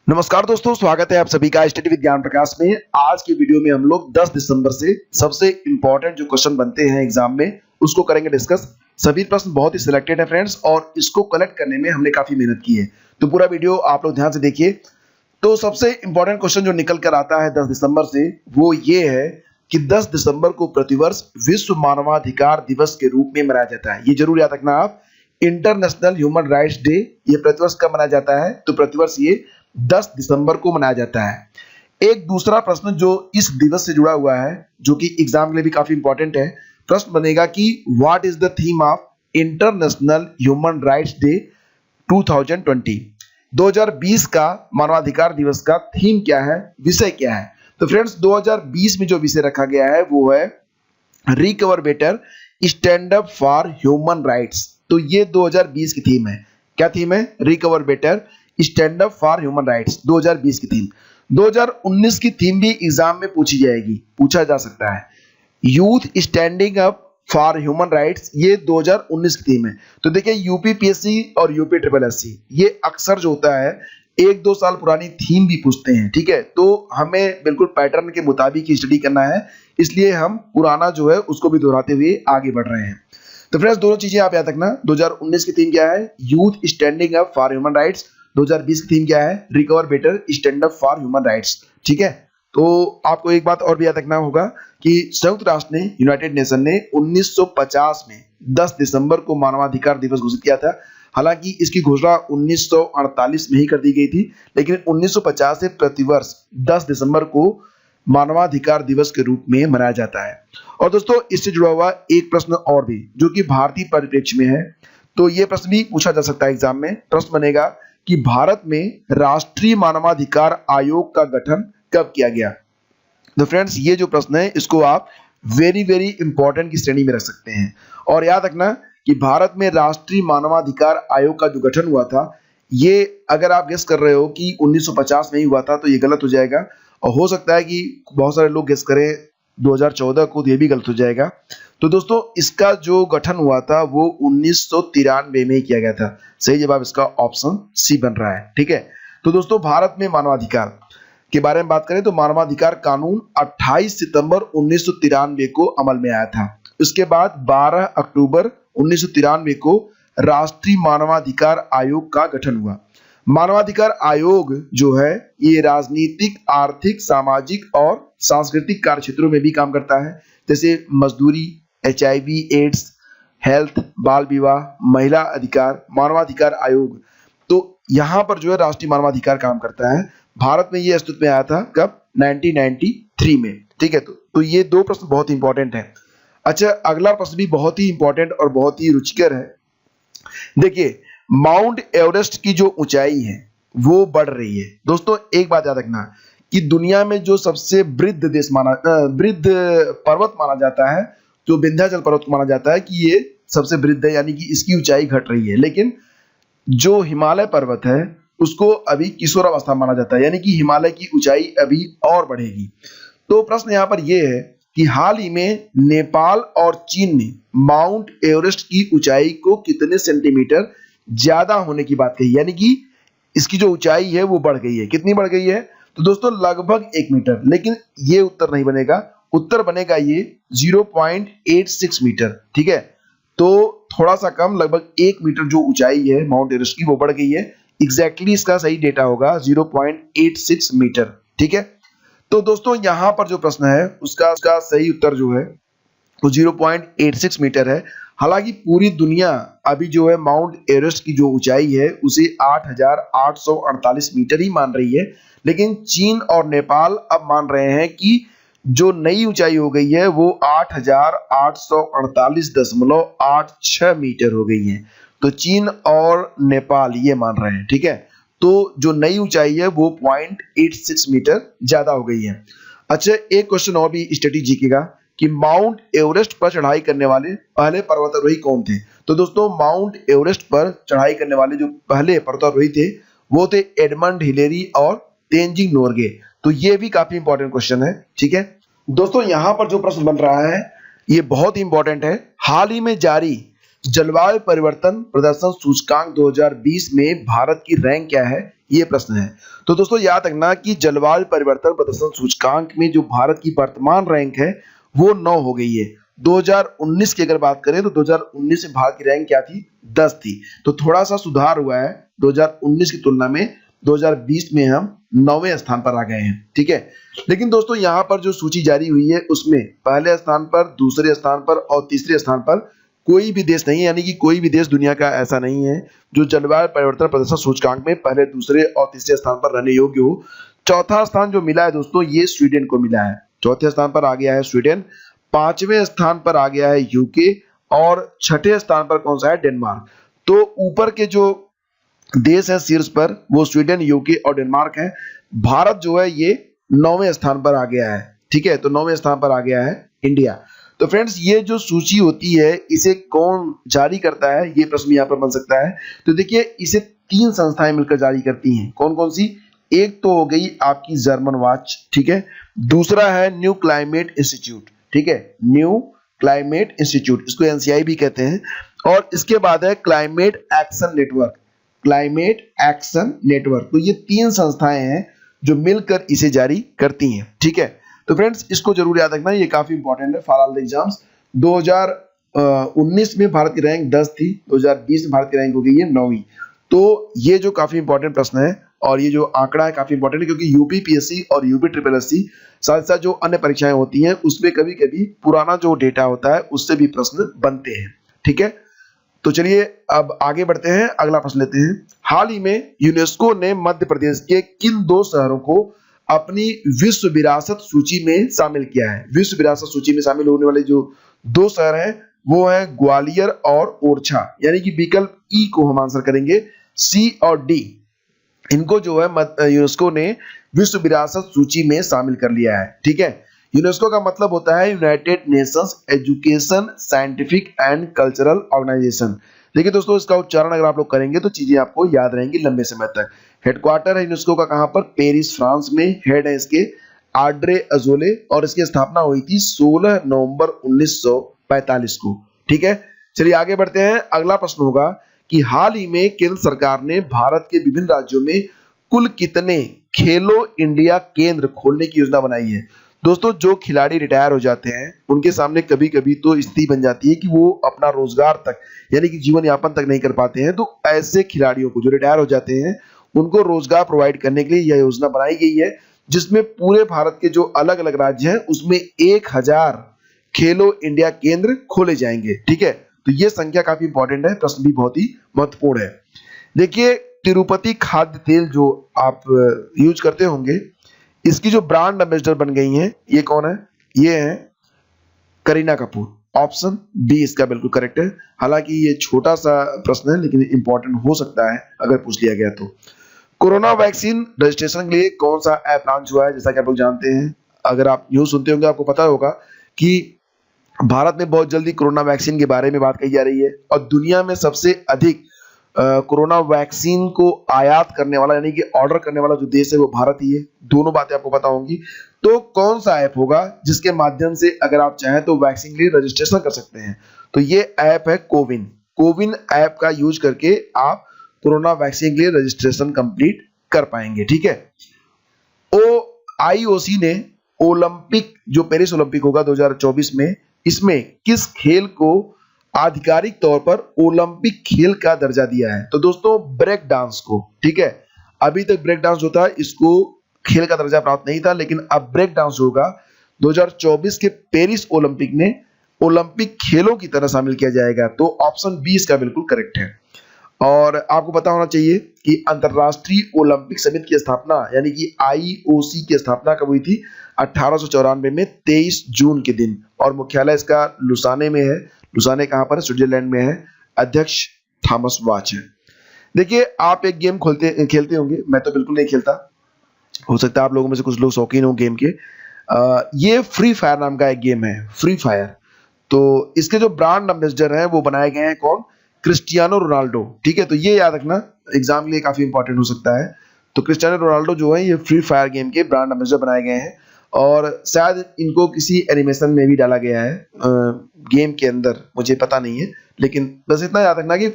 नमस्कार दोस्तों, स्वागत है आप सभी का स्टडी विज्ञान प्रकाश में। आज की वीडियो में हम लोग 10 दिसंबर से सबसे इंपॉर्टेंट जो क्वेश्चन बनते हैं एग्जाम में उसको करेंगे डिस्कस। सभी प्रश्न बहुत ही सिलेक्टेड है फ्रेंड्स, और इसको कलेक्ट करने में हमने काफी मेहनत की है, तो पूरा वीडियो आप लोग ध्यान से देखिए। तो सबसे इंपॉर्टेंट क्वेश्चन जो निकल कर आता है 10 दिसंबर से वो ये है कि 10 दिसंबर को प्रतिवर्ष विश्व मानवाधिकार दिवस के रूप में मनाया जाता है। ये जरूर याद रखना आप, इंटरनेशनल ह्यूमन राइट्स डे ये प्रतिवर्ष कब मनाया जाता है? तो प्रतिवर्ष ये 10 दिसंबर को मनाया जाता है। एक दूसरा प्रश्न जो इस दिवस से जुड़ा हुआ है, जो कि एग्जाम के लिए भी काफी इंपॉर्टेंट है, प्रश्न बनेगा कि what is the theme of international human rights day 2020? 2020 का मानवाधिकार दिवस का थीम क्या है, विषय क्या है? तो फ्रेंड्स 2020 में जो विषय रखा गया है वो है recover better, stand up for human rights. तो ये 2020 की थीम है। क्या थीम है? Recover better, stand up for human rights, 2020 की थीम। 2019 की थीम भी एग्जाम में पूछी जाएगी, पूछा जा सकता है, youth standing up for human rights, ये 2019 की थीम है। तो देखिए यूपीपीएससी और यूपी ट्रिपल एससी ये अक्सर जो होता है 1-2 साल पुरानी थीम भी पूछते हैं, ठीक है। तो हमें बिल्कुल पैटर्न के मुताबिक ही स्टडी करना है, इसलिए हम पुराना जो है उसको भी दोहराते हुए आगे बढ़ रहे हैं। तो फ्रेंड्स दोनों चीजें आप याद रखना, 2019 की थीम क्या है? Youth standing up for human rights. 2020 की थीम क्या है? Recover better, stand up for human rights, ठीक है। तो आपको एक बात और भी याद रखना होगा कि संयुक्त राष्ट्र ने, यूनाइटेड नेशन ने 1950 में 10 दिसंबर को मानवाधिकार दिवस घोषित किया था। हालांकि इसकी घोषणा 1948 में ही कर दी गई थी, लेकिन 1950 से प्रतिवर्ष 10 दिसंबर को मानवाधिकार दिवस के रूप में मनाया जाता है। और दोस्तों इससे जुड़ा हुआ एक प्रश्न और भी जो कि भारतीय परिप्रेक्ष्य में है, तो ये प्रश्न भी पूछा जा सकता है एग्जाम में। प्रश्न बनेगा कि भारत में राष्ट्रीय मानवाधिकार आयोग का गठन कब किया गया? तो फ्रेंड्स ये जो प्रश्न है इसको आप वेरी वेरी इंपॉर्टेंट की श्रेणी में रख सकते हैं। और याद रखना कि भारत में राष्ट्रीय मानवाधिकार आयोग का जो गठन हुआ था, ये अगर आप गेस कर रहे हो कि 1950 में ही हुआ था तो ये गलत हो जाएगा, और हो सकता है कि बहुत सारे लोग गेस करें 2014 को, तो ये भी गलत हो जाएगा। तो दोस्तों इसका जो गठन हुआ था वो 1993 में ही किया गया था। सही जवाब इसका ऑप्शन सी बन रहा है, ठीक है। तो दोस्तों भारत में मानवाधिकार के बारे में बात करें तो मानवाधिकार कानून 28 सितंबर 1993 को अमल में आया था। उसके बाद 12 अक्टूबर 1993 को राष्ट्रीय मानवाधिकार आयोग का गठन हुआ। मानवाधिकार आयोग जो है ये राजनीतिक, आर्थिक, सामाजिक और सांस्कृतिक कार्य क्षेत्रों में भी काम करता है, जैसे मजदूरी, HIV, एड्स, हेल्थ, बाल विवाह, महिला अधिकार, मानवाधिकार आयोग। तो यहाँ पर जो है राष्ट्रीय मानवाधिकार काम करता है। भारत में ये अस्तित्व में आया था कब? 1993 में, ठीक है। तो ये दो प्रश्न बहुत ही इंपॉर्टेंट है। अच्छा, अगला प्रश्न भी बहुत ही इंपॉर्टेंट और बहुत ही रुचिकर है। देखिए माउंट एवरेस्ट की जो ऊंचाई है वो बढ़ रही है। दोस्तों एक बात याद रखना कि दुनिया में जो सबसे वृद्ध पर्वत माना जाता है, जो विंध्याचल पर्वत माना जाता है कि ये सबसे वृद्ध है, यानी कि इसकी ऊंचाई घट रही है। लेकिन जो हिमालय पर्वत है उसको अभी किशोरावस्था माना जाता है, यानी कि हिमालय की ऊंचाई अभी और बढ़ेगी। तो प्रश्न यहाँ पर यह है कि हाल ही में नेपाल और चीन ने माउंट एवरेस्ट की ऊंचाई को कितने सेंटीमीटर ज्यादा होने की बात कही, यानी कि इसकी जो ऊंचाई है वो बढ़ गई है। कितनी बढ़ गई है? तो दोस्तों लगभग 1 मीटर। लेकिन ये उत्तर नहीं बनेगा, उत्तर बनेगा ये 0.86 मीटर, ठीक है। तो थोड़ा सा कम, लगभग 1 मीटर जो ऊंचाई है माउंट एवरेस्ट की वो बढ़ गई है। एग्जैक्टली इसका सही डेटा होगा 0.86 मीटर, ठीक है। तो दोस्तों यहाँ पर जो प्रश्न है उसका सही उत्तर जो है वो 0.86 मीटर है। हालांकि पूरी दुनिया अभी जो है माउंट एवरेस्ट की जो ऊंचाई है उसे 8,848 मीटर ही मान रही है, लेकिन चीन और नेपाल अब मान रहे हैं कि जो नई ऊंचाई हो गई है वो 8,848.86 मीटर हो गई है। तो चीन और नेपाल ये मान रहे हैं, ठीक है। तो जो नई ऊंचाई है वो 0.86 मीटर ज्यादा हो गई है। अच्छा, एक क्वेश्चन और भी स्टडी जीकेगा कि माउंट एवरेस्ट पर चढ़ाई करने वाले पहले पर्वतारोही कौन थे? तो दोस्तों माउंट एवरेस्ट पर चढ़ाई करने वाले जो पहले पर्वतारोही थे वो थे एडमंड हिलेरी और तेंजिंग नोरगे। तो ये भी काफी इंपॉर्टेंट क्वेश्चन है, ठीक है। दोस्तों यहाँ पर जो प्रश्न बन रहा है ये बहुत ही इंपॉर्टेंट है। हाल ही में जारी जलवायु परिवर्तन प्रदर्शन सूचकांक 2020 में भारत की रैंक क्या है, ये प्रश्न है। तो दोस्तों याद रखना कि जलवायु परिवर्तन प्रदर्शन सूचकांक में जो भारत की वर्तमान रैंक है वो 9 हो गई है। 2019 की अगर बात करें तो 2019 में भारत की रैंक क्या थी, 10 थी। तो थोड़ा सा सुधार हुआ है 2019 की तुलना में। 2020 में हम 9वें स्थान पर आ गए हैं, ठीक है। लेकिन दोस्तों यहाँ पर जो सूची जारी हुई है उसमें पहले स्थान पर, दूसरे स्थान पर और तीसरे स्थान पर कोई भी देश नहीं है, यानी कि कोई भी देश दुनिया का ऐसा नहीं है जो जलवायु परिवर्तन प्रदर्शन सूचकांक में पहले, दूसरे और तीसरे स्थान पर रहने योग्य हो। चौथा स्थान जो मिला है दोस्तों ये स्वीडन को मिला है। चौथे स्थान पर आ गया है स्वीडन, 5वें स्थान पर आ गया है यूके और 6ठे स्थान पर कौन सा है, डेनमार्क। तो ऊपर के जो देश है शीर्ष पर वो स्वीडन, यूके और डेनमार्क है। भारत जो है ये 9वें स्थान पर आ गया है, ठीक है। तो 9वें स्थान पर आ गया है इंडिया। तो फ्रेंड्स ये जो सूची होती है इसे कौन जारी करता है, ये प्रश्न यहाँ पर बन सकता है। तो देखिए इसे 3 संस्थाएं मिलकर जारी करती हैं। कौन कौन सी, एक तो हो गई आपकी जर्मन वॉच, ठीक है। दूसरा है न्यू क्लाइमेट इंस्टीट्यूट, ठीक है, न्यू क्लाइमेट इंस्टीट्यूट, इसको एनसीआई भी कहते हैं। और इसके बाद है climate action network, climate action network. तो ये 3 संस्थाएं हैं जो मिलकर इसे जारी करती हैं, ठीक है। तो फ्रेंड्स इसको जरूर याद रखना, ये काफी इंपॉर्टेंट है फॉर ऑल द एग्जाम्स। 2019 में भारत की रैंक 10 थी, 2020 में भारत की रैंक हो गई है 9वीं। तो ये जो काफी इंपॉर्टेंट प्रश्न है और ये जो आंकड़ा है काफी इंपॉर्टेंट है, क्योंकि यूपीपीएससी और यूपीट्रिपलएससी साथ साथ जो अन्य परीक्षाएं होती हैं उसमें कभी कभी पुराना जो डेटा होता है उससे भी प्रश्न बनते हैं, ठीक है। तो चलिए अब आगे बढ़ते हैं, अगला प्रश्न लेते हैं। हाल ही में यूनेस्को ने मध्य प्रदेश के किन 2 शहरों को अपनी विश्व विरासत सूची में शामिल किया है। विश्व विरासत सूची में शामिल होने वाले जो 2 शहर हैं वो है ग्वालियर और ओरछा, यानी कि विकल्प ई को हम आंसर करेंगे, सी और डी। इनको जो है यूनेस्को ने विश्व विरासत सूची में शामिल कर लिया है, ठीक है। यूनेस्को का मतलब होता है United Nations Education Scientific and Cultural Organisation. देखिए दोस्तों इसका उच्चारण अगर आप लोग करेंगे तो चीजें आपको याद रहेंगी लंबे समय तक। हेडक्वार्टर है यूनेस्को का कहां पर, पेरिस फ्रांस में। हेड है इसके आड्रे अजोले और इसकी स्थापना हुई थी 16 नवंबर 1945 को, ठीक है। चलिए आगे बढ़ते हैं। अगला प्रश्न होगा कि हाल ही में केंद्र सरकार ने भारत के विभिन्न राज्यों में कुल कितने खेलो इंडिया केंद्र खोलने की योजना बनाई है। दोस्तों जो खिलाड़ी रिटायर हो जाते हैं उनके सामने कभी कभी तो स्थिति बन जाती है कि वो अपना रोजगार तक यानी कि जीवन यापन तक नहीं कर पाते हैं। तो ऐसे खिलाड़ियों को जो रिटायर हो जाते हैं उनको रोजगार प्रोवाइड करने के लिए यह योजना बनाई गई है, जिसमें पूरे भारत के जो अलग अलग राज्य हैं उसमें 1000 खेलो इंडिया केंद्र खोले जाएंगे, ठीक है। तो ये संख्या काफी इंपॉर्टेंट है, प्रश्न भी बहुत ही महत्वपूर्ण है। देखिए तिरुपति खाद्य तेल जो आप यूज करते होंगे, इसकी जो ब्रांड एम्बेसडर बन गई हैं ये कौन है, ये है करीना कपूर। ऑप्शन बी इसका बिल्कुल करेक्ट है। हालांकि ये छोटा सा प्रश्न है लेकिन इंपॉर्टेंट हो सकता है अगर पूछ लिया गया तो। कोरोना वैक्सीन रजिस्ट्रेशन के लिए कौन सा ऐप लॉन्च हुआ है, जैसा कि आप लोग जानते हैं, अगर आप न्यूज सुनते होंगे आपको पता होगा कि भारत में बहुत जल्दी कोरोना वैक्सीन के बारे में बात कही जा रही है और दुनिया में सबसे अधिक कोरोना वैक्सीन को आयात करने वाला यानी कि ऑर्डर करने वाला जो देश है वो भारत ही है। दोनों बातें आपको पता होंगी। तो कौन सा ऐप होगा जिसके माध्यम से अगर आप चाहें तो वैक्सीन के लिए रजिस्ट्रेशन कर सकते हैं, तो ये ऐप है कोविन। कोविन ऐप का यूज करके आप कोरोना वैक्सीन के लिए रजिस्ट्रेशन कंप्लीट कर पाएंगे, ठीक है। आईओसी ने ओलंपिक जो पेरिस ओलंपिक होगा 2024 में, इसमें किस खेल को आधिकारिक तौर पर ओलंपिक खेल का दर्जा दिया है। तो दोस्तों ब्रेक डांस को, ठीक है। अभी तक ब्रेक डांस जो था इसको खेल का दर्जा प्राप्त नहीं था, लेकिन अब ब्रेक डांस होगा 2024 के पेरिस ओलंपिक में ओलंपिक खेलों की तरह शामिल किया जाएगा। तो ऑप्शन बी इसका बिल्कुल करेक्ट है। और आपको पता होना चाहिए कि अंतरराष्ट्रीय ओलंपिक समिति की स्थापना यानी कि आईओसी की स्थापना कब हुई थी, 1894 में 23 जून के दिन, और मुख्यालय इसका लुसाने में है। लुसाने कहां पर है, स्विट्जरलैंड में है। अध्यक्ष थॉमस वाच है। देखिए आप एक गेम खेलते होंगे, मैं तो बिल्कुल नहीं खेलता, हो सकता है आप लोगों में से कुछ लोग शौकीन हो गेम के। ये फ्री फायर नाम का एक गेम है, फ्री फायर। तो इसके जो ब्रांड एम्बेसडर हैं वो बनाए गए हैं कौन, क्रिस्टियानो रोनाल्डो, ठीक है। तो ये याद रखना एग्जाम के लिए काफी इंपॉर्टेंट हो सकता है। तो क्रिस्टियानो रोनाल्डो जो है ये फ्री फायर गेम के ब्रांड एम्बेसडर बनाए गए हैं। और शायद इनको किसी एनिमेशन में भी डाला गया है गेम के अंदर, मुझे पता नहीं है, लेकिन बस इतना याद रखना कि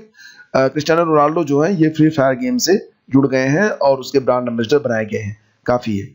क्रिस्टियानो रोनाल्डो जो है ये फ्री फायर गेम से जुड़ गए हैं और उसके ब्रांड एम्बेसडर बनाए गए हैं, काफी है।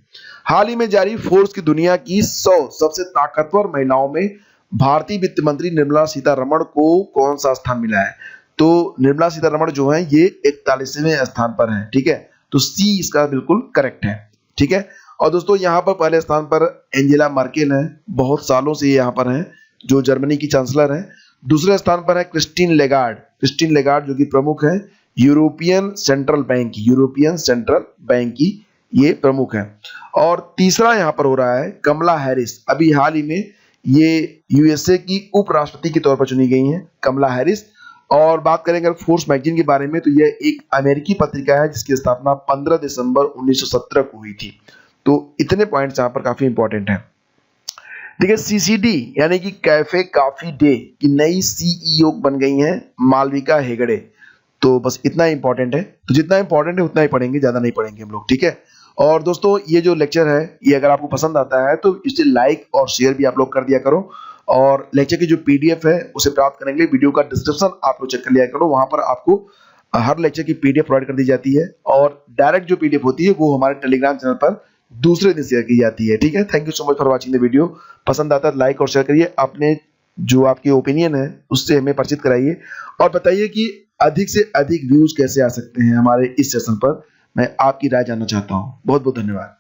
हाल ही में जारी फोर्ब्स की दुनिया की 100 सबसे ताकतवर महिलाओं में भारतीय वित्त मंत्री निर्मला सीतारमण को कौन सा स्थान मिला है? तो निर्मला सीतारमण जो है ये 41वें स्थान पर है, ठीक है, तो सी इसका बिल्कुल करेक्ट है, ठीक है। और दोस्तों यहाँ पर पहले स्थान पर एंजेला मर्केल है, बहुत सालों से ये यहाँ पर हैं, जो जर्मनी की चांसलर है। दूसरे स्थान पर है क्रिस्टीन लेगार्ड जो कि प्रमुख है यूरोपियन सेंट्रल बैंक की ये प्रमुख है। और तीसरा यहाँ पर हो रहा है कमला हैरिस, अभी हाल ही में ये यूएसए की उपराष्ट्रपति के तौर पर चुनी गई हैं कमला हैरिस। और बात करें अगर फोर्ब्स मैगजीन के बारे में तो यह एक अमेरिकी पत्रिका है जिसकी स्थापना 15 दिसंबर 1917 को हुई थी। तो इतने पॉइंट्स यहाँ पर काफी इंपॉर्टेंट हैं। देखिए सीसीडी यानी कि कैफे कॉफी डे की नई सीईओ बन गई हैं मालविका हेगड़े। तो बस इतना ही इंपॉर्टेंट है, तो जितना इंपॉर्टेंट है उतना ही पढ़ेंगे, ज्यादा नहीं पढ़ेंगे हम लोग, ठीक है। और दोस्तों ये जो लेक्चर है ये अगर आपको पसंद आता है तो इसे लाइक और शेयर भी आप लोग कर दिया करो। और लेक्चर की जो पीडीएफ है उसे प्राप्त करने के लिए वीडियो का डिस्क्रिप्शन आप लोग चेक कर लिया करो, वहां पर आपको हर लेक्चर की पीडीएफ प्रोवाइड कर दी जाती है। और डायरेक्ट जो पीडीएफ होती है वो हमारे टेलीग्राम चैनल पर दूसरे दिन शेयर की जाती है, ठीक है। Thank you so much for watching the video. पसंद आता है लाइक और शेयर करिए, अपने जो आपकी ओपिनियन है उससे हमें परिचित कराइए और बताइए कि अधिक से अधिक व्यूज कैसे आ सकते हैं हमारे इस सेशन पर। मैं आपकी राय जानना चाहता हूं। बहुत बहुत धन्यवाद।